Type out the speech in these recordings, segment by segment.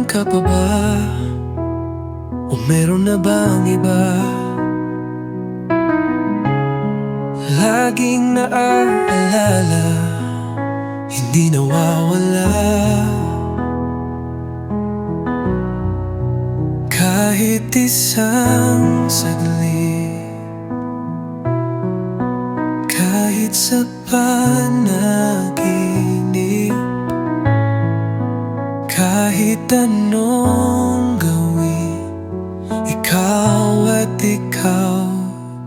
ka pa ba? O meron na bang iba? Laging naaalala, hindi nawawala. Kahit isang saglit, kahit sa panaginip, kahit anong gawin, ikaw at ikaw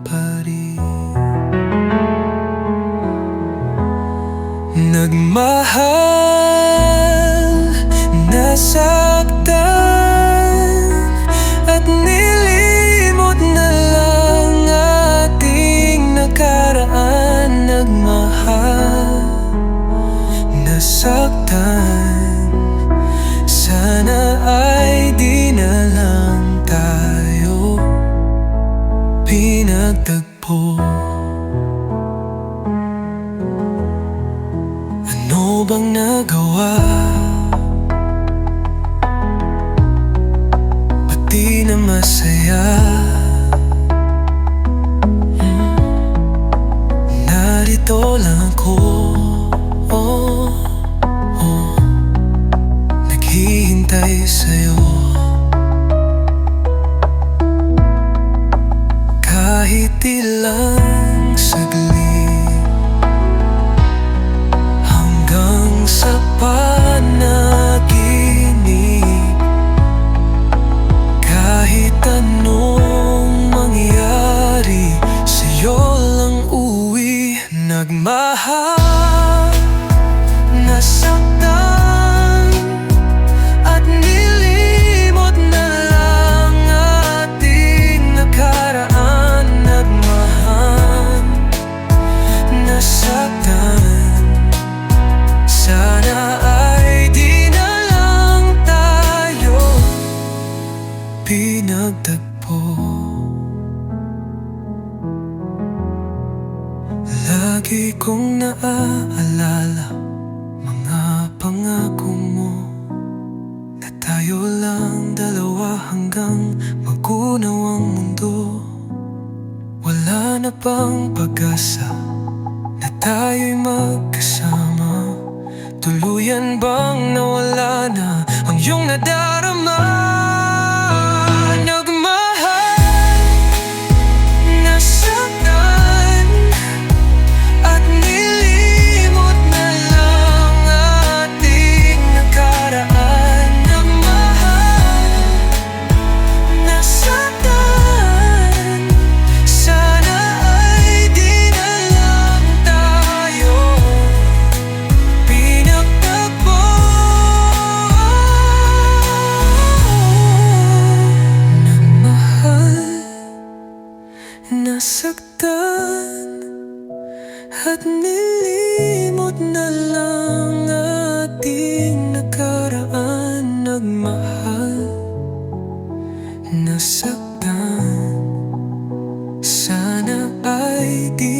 pa rin. Nagmahal, nasaktan, at nilimot na lang ating nakaraan. Nagmahal, nasaktan, sana ay di na lang tayo pinagtagpo. Ano bang nagawa? Ba't di na masaya? Narito lang ako, naghihintay sa'yo. Kahit ilang saglit, hanggang sa panaginip, kahit anong mangyari, sa'yo lang uwi. Nagmahal, nasaktan, at nilimot na lang ating nakaraan. Nagmahal, nasaktan, sana ay di na lang tayo pinagtagpo. Lagi kong naaalala mga pangako mo, na tayo lang dalawa hanggang magunaw ang mundo. Wala na bang pag-asa na tayo'y magkasama? Tuluyan bang nawala na ang iyong nadarama? Nagmahal, nasaktan, at nilimot na lang ating nakaraan. Nagmahal, nasaktan, sana ay di na lang tayo pinagtagpo. Nagmahal, nasaktan, at nilimot na lang ating nakaraan. Nagmahal, nasaktan, sana ay di